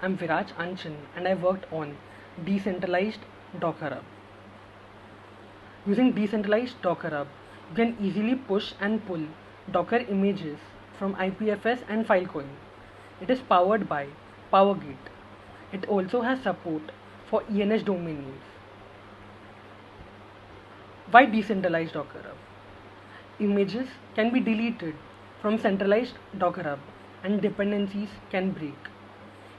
I'm Viraj Anchan and I worked on decentralized Docker Hub. Using decentralized Docker Hub, you can easily push and pull Docker images from IPFS and Filecoin. It is powered by PowerGate. It also has support for ENS domain names. Why decentralized Docker Hub? Images can be deleted from centralized Docker Hub and dependencies can break.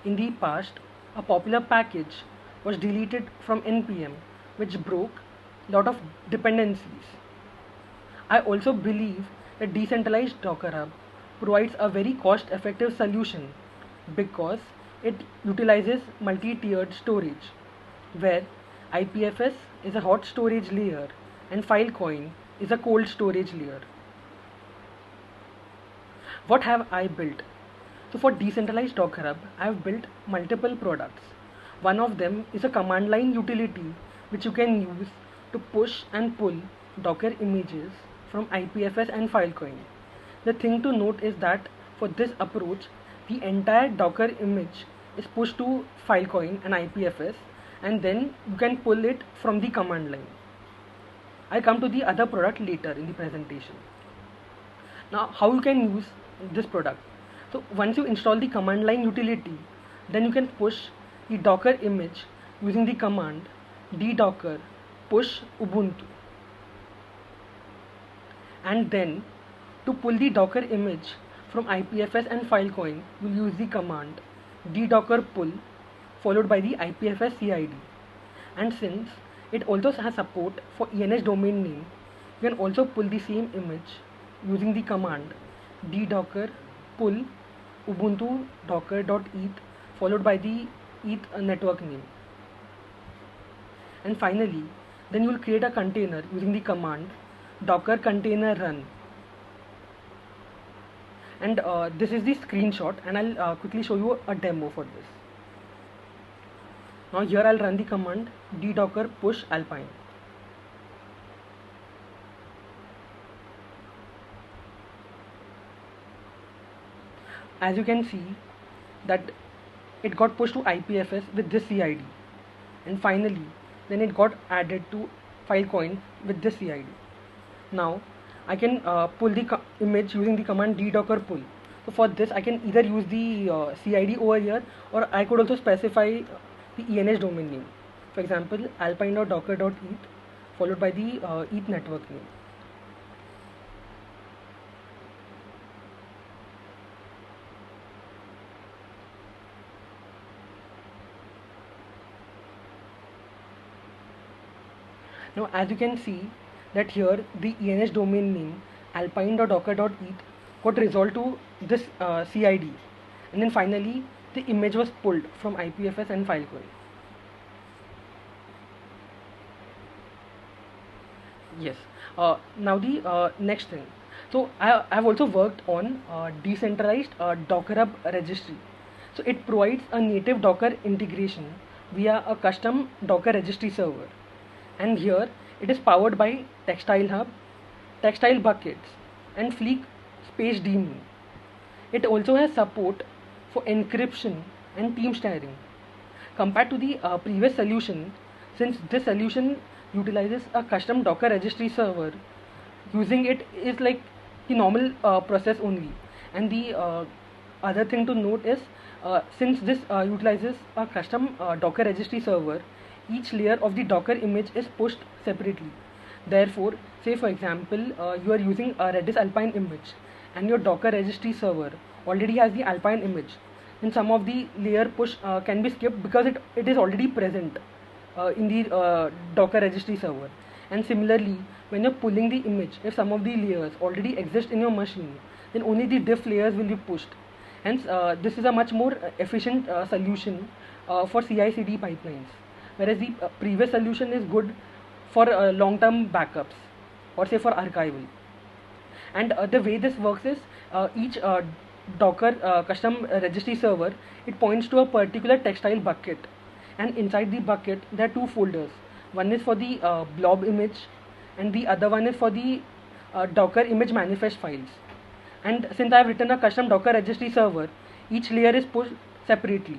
In the past, a popular package was deleted from npm, which broke a lot of dependencies. I also believe that decentralized Docker Hub provides a very cost effective solution because it utilizes multi tiered storage, where IPFS is a hot storage layer and Filecoin is a cold storage layer. What have I built? So for decentralized Docker Hub, I have built multiple products. One of them is a command line utility which you can use to push and pull Docker images from IPFS and Filecoin. The thing to note is that for this approach, the entire Docker image is pushed to Filecoin and IPFS, and then you can pull it from the command line. I'll come to the other product later in the presentation. Now, how you can use this product? So once you install the command line utility, then you can push the Docker image using the command ddocker push ubuntu. And then to pull the Docker image from IPFS and Filecoin, you'll use the command ddocker pull followed by the IPFS CID. And since it also has support for ENS domain name, you can also pull the same image using the command ddocker pull ubuntu docker.eth followed by the eth network name. And finally, then you will create a container using the command docker container run. And this is the screenshot, and I'll quickly show you a demo for this. Now here I'll run the command ddocker push alpine. As you can see that it got pushed to IPFS with this CID, and finally then it got added to Filecoin with this CID. Now I can pull the image using the command ddocker pull. So for this I can either use the CID over here, or I could also specify the ENS domain name. For example, alpine.docker.eth followed by the eth network name. Now as you can see that here the ENS domain name alpine.docker.eth got resolved to this CID, and then finally the image was pulled from IPFS and Filecoin. Yes. Now the next thing. So I have also worked on decentralized Docker Hub registry. So it provides a native Docker integration via a custom Docker registry server, and here it is powered by Textile Hub, Textile Buckets, and Fleek Space Daemon. It also has support for encryption and team sharing. Compared to the previous solution, since this solution utilizes a custom Docker registry server, using it is like the normal process only. And the other thing to note is since this utilizes a custom Docker registry server, each layer of the Docker image is pushed separately. Therefore, say for example, you are using a Redis Alpine image and your Docker registry server already has the Alpine image, then some of the layer push can be skipped because it is already present in the Docker registry server. And similarly, when you're pulling the image, if some of the layers already exist in your machine, then only the diff layers will be pushed. Hence, this is a much more efficient solution for CI/CD pipelines, whereas the previous solution is good for long-term backups or say for archival. And the way this works is each Docker custom registry server, it points to a particular textile bucket, and inside the bucket there are two folders. One is for the blob image and the other one is for the Docker image manifest files. And since I have written a custom Docker registry server, each layer is pushed separately.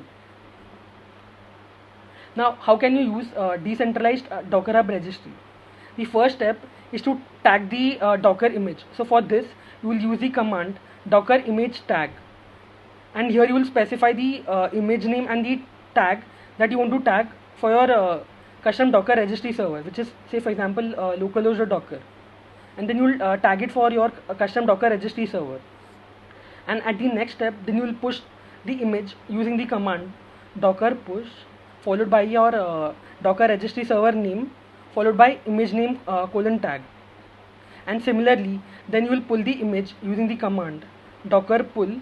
Now, how can you use decentralized Docker Hub registry? The first step is to tag the Docker image. So for this, you will use the command Docker image tag, and here you will specify the image name and the tag that you want to tag for your custom Docker registry server, which is, say for example, localhost.docker, and then you will tag it for your custom Docker registry server. And at the next step, then you will push the image using the command docker push followed by your Docker registry server name followed by image name colon tag. And similarly, then you will pull the image using the command docker pull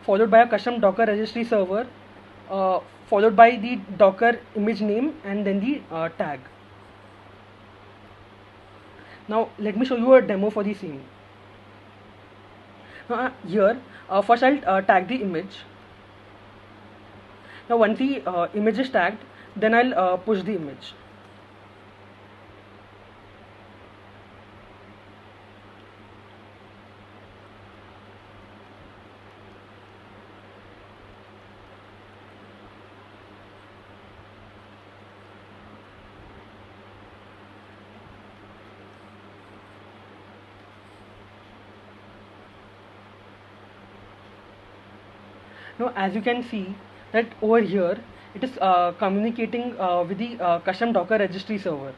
followed by a custom Docker registry server followed by the Docker image name and then the tag. Now let me show you a demo for the same. Here, first I'll tag the image. Now once the image is tagged, then I'll push the image. Now as you can see that over here it is communicating with the custom Docker registry server,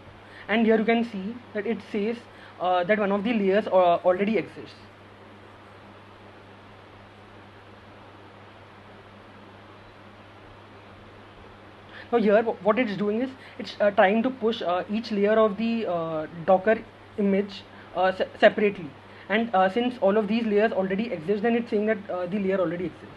and here you can see that it says that one of the layers already exists. Now here what it's doing is it's trying to push each layer of the Docker image separately, and since all of these layers already exist, then it's saying that the layer already exists.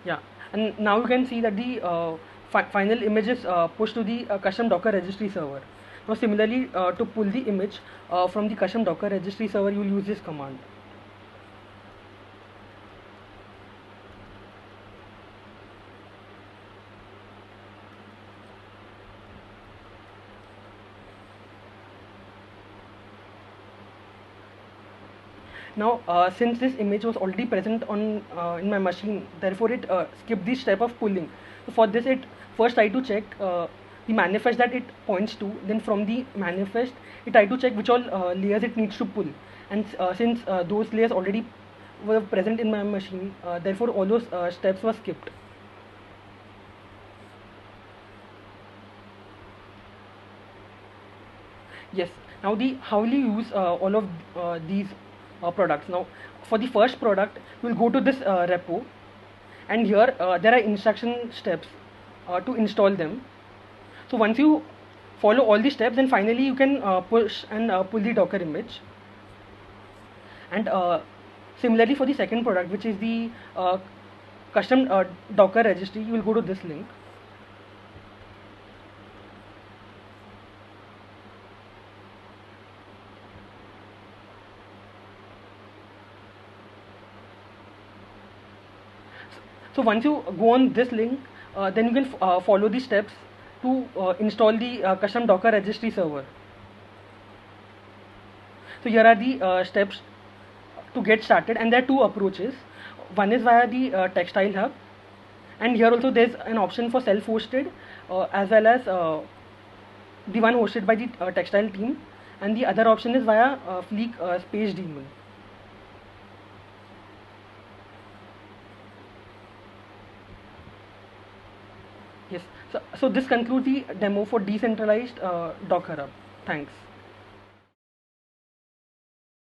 Yeah, and now you can see that the final image is pushed to the custom Docker registry server. Now similarly, to pull the image from the custom Docker registry server, you will use this command. Now since this image was already present on in my machine, therefore it skipped the step of pulling. So for this, it first try to check the manifest that it points to, then from the manifest it try to check which all layers it needs to pull, and since those layers already were present in my machine, therefore all those steps were skipped. Yes. Now the how will you use all of these products? Now for the first product, you will go to this repo, and here there are instruction steps to install them. So once you follow all the steps, then finally you can push and pull the Docker image. And similarly for the second product, which is the custom Docker registry, you will go to this link. So once you go on this link, then you can follow the steps to install the custom Docker registry server. So here are the steps to get started, and there are two approaches. One is via the Textile Hub, and here also there's an option for self-hosted as well as the one hosted by the Textile team, and the other option is via Fleek Space Daemon. Yes, so this concludes the demo for decentralized Docker Hub. Thanks.